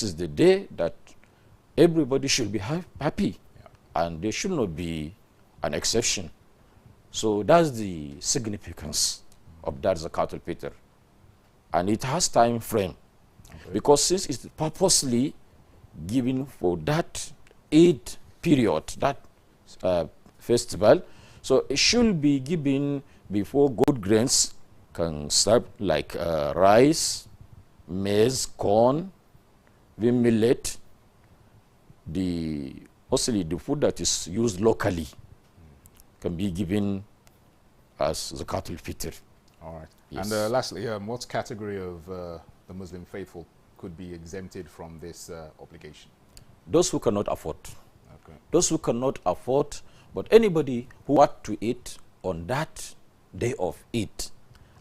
is the day that everybody should be happy, and there should not be an exception. So that's the significance of that Zakat al-Fitr. And it has time frame, because since it's purposely given for that Eid period, that festival, so it should be given before good grains can start, like rice, maize, corn, millet, mostly the food that is used locally can be given as Zakat al-Fitr. All right. Yes. And lastly, what category of the Muslim faithful could be exempted from this obligation? Those who cannot afford. Okay. Those who cannot afford, but anybody who wants to eat on that day of Eid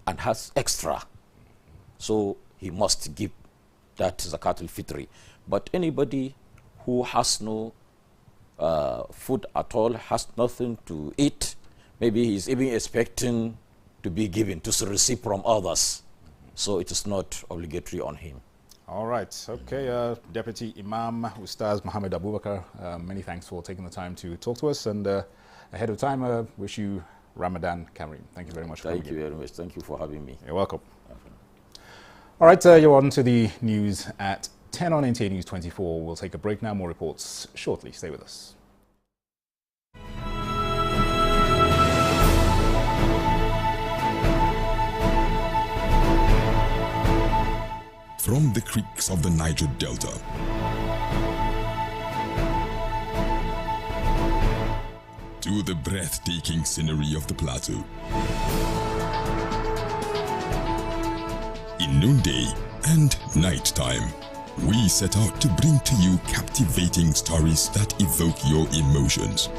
and has extra, so he must give that Zakat al-Fitr. But anybody who has no food at all, has nothing to eat, maybe he's even expecting to be given, to receive from others. So it is not obligatory on him. All right. Okay. Deputy Imam Ustaz Muhammad Abubakar, many thanks for taking the time to talk to us. And ahead of time, wish you Ramadan Kareem. Thank you very much. Thank you very much. Thank you for having me. You're welcome. All right. You're on to the news at 10 on NTA News 24. We'll take a break now. More reports shortly. Stay with us. From the creeks of the Niger Delta to the breathtaking scenery of the plateau, in noonday and nighttime, we set out to bring to you captivating stories that evoke your emotions.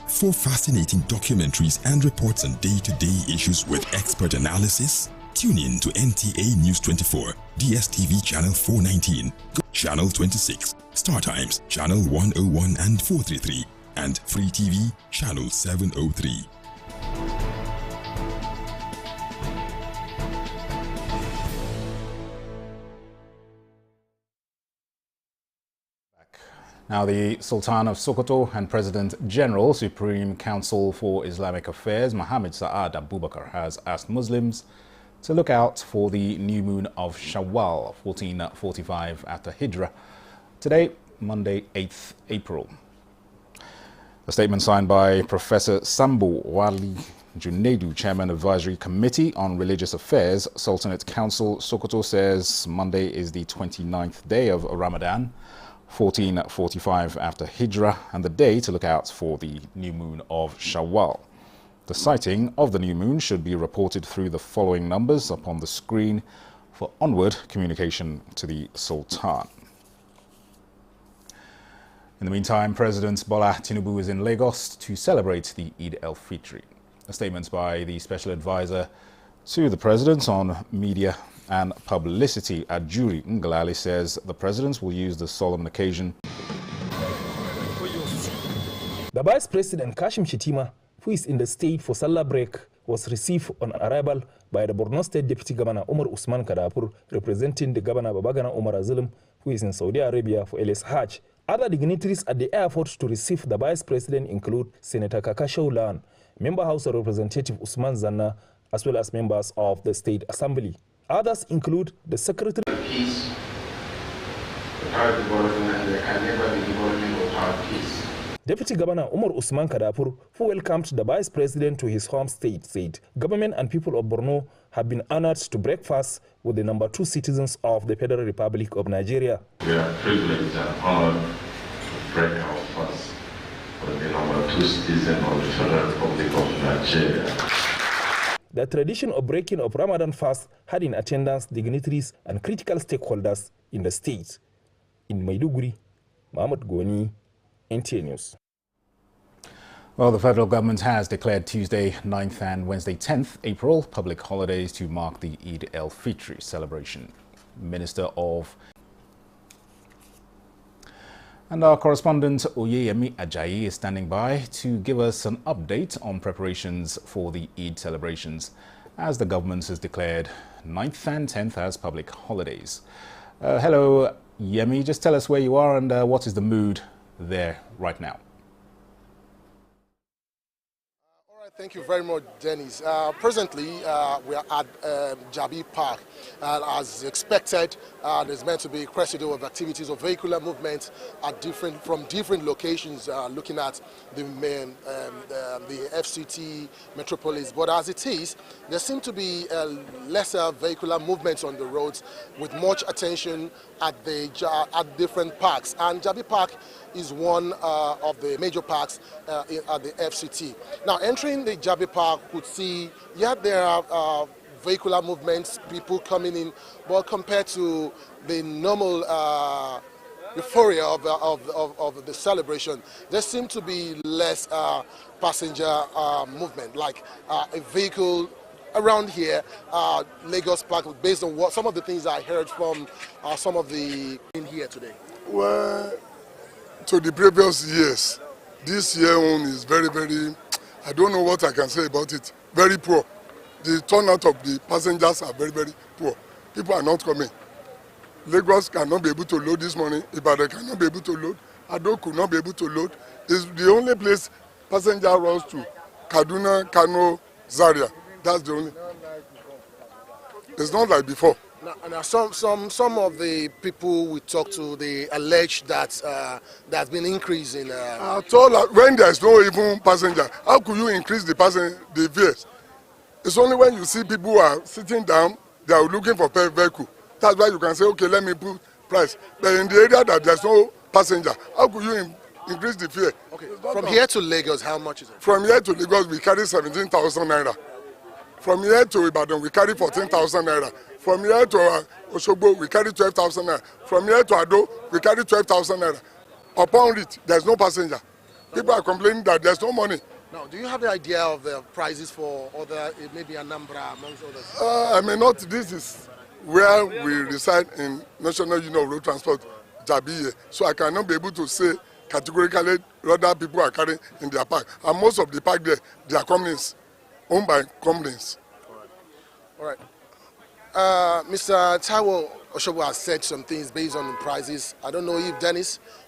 For fascinating documentaries and reports on day-to-day issues with expert analysis, tune in to NTA News 24, DSTV Channel 419, Channel 26, Star Times Channel 101 and 433, and Free TV Channel 703. Now, the Sultan of Sokoto and President General, Supreme Council for Islamic Affairs, Mohammed Saad Abubakar, has asked Muslims to look out for the new moon of Shawwal, 1445 after Hijrah, today, Monday, 8th April. A statement signed by Professor Sambo Wali Junaidu, Chairman Advisory Committee on Religious Affairs, Sultanate Council, Sokoto, says Monday is the 29th day of Ramadan, 1445 after Hijrah, and the day to look out for the new moon of Shawwal. The sighting of the new moon should be reported through the following numbers upon the screen for onward communication to the Sultan. In the meantime, President Bola Tinubu is in Lagos to celebrate the Eid al-Fitr. A statement by the Special Advisor to the President on Media and Publicity, Ajuri Ngalale, says the President will use the solemn occasion. The Vice President Kashim Shettima, who is in the state for Salah break, was received on arrival by the Borno State Deputy Governor Umar Usman Kadapur, representing the Governor Babagana Umar Azilim, who is in Saudi Arabia for LS Hajj. Other dignitaries at the airport to receive the Vice President include Senator Kakasho Lan, Member House of Representative Usman Zanna, as well as members of the State Assembly. Others include the Secretary. Peace, without development, there can never be development without peace. Deputy Governor Umar Usman Kadapur, who welcomed the Vice President to his home state, said government and people of Borno have been honored to break fast with the number 2 citizens of the Federal Republic of Nigeria. We are privileged and honored to break our fast with the number 2 citizen of the Federal Republic of Nigeria. The tradition of breaking of Ramadan fast had in attendance dignitaries and critical stakeholders in the state. In Maiduguri, Mohammed Goni, NTA News. Well, the federal government has declared Tuesday 9th and Wednesday 10th April public holidays to mark the Eid al-Fitr celebration. And our correspondent Oyeyemi Ajayi is standing by to give us an update on preparations for the Eid celebrations, as the government has declared 9th and 10th as public holidays. Hello, Yemi. Just tell us where you are and what is the mood there right now. Thank you very much, Dennis. Presently, we are at Jabi Park, and as expected, there's meant to be a crescendo of activities of vehicular movement at from different locations, looking at the FCT metropolis. But as it is, there seem to be lesser vehicular movements on the roads, with much attention at different parks. And Jabi Park is one of the major parks at the FCT. Now, entering the Jabi Park, could see, yeah, there are vehicular movements, people coming in, but compared to the normal euphoria of the celebration, there seems to be less passenger movement, like a vehicle around here, Lagos Park, based on what some of the things I heard from some of the in here today. Well, to the previous years, this year one is very, I don't know what I can say about it, very poor. The turnout of the passengers are very, very poor. People are not coming. Lagos cannot be able to load this morning. Ibadan cannot be able to load. Ado could not be able to load. It's the only place passenger runs to. Kaduna, Kano, Zaria. That's the only. It's not like before. Now, some of the people we talk to, they allege that there's been increase in. At all, when there's no even passenger, how could you increase the fares? It's only when you see people who are sitting down, they are looking for per vehicle. That's why you can say, okay, let me put price. But in the area that there's no passenger, how could you increase the fare? Okay. From here to Lagos, how much is it? From here to Lagos, we carry 17,000 naira. From here to Ibadan, we carry 14,000 naira. From here to Osogbo, we carry 12,000 naira. From here to Ado, we carry 12,000 naira. Upon it, there's no passenger. People are complaining that there's no money. Now, do you have the idea of the prices for other, maybe Anambra amongst others? I mean, not. This is where we reside in National Union of Road Transport, Jabi. So I cannot be able to say categorically what other people are carrying in their park. And most of the park there, they are companies, owned by companies. All right. Mr. Taiwo Oshobo has said some things based on the prices. I don't know if Dennis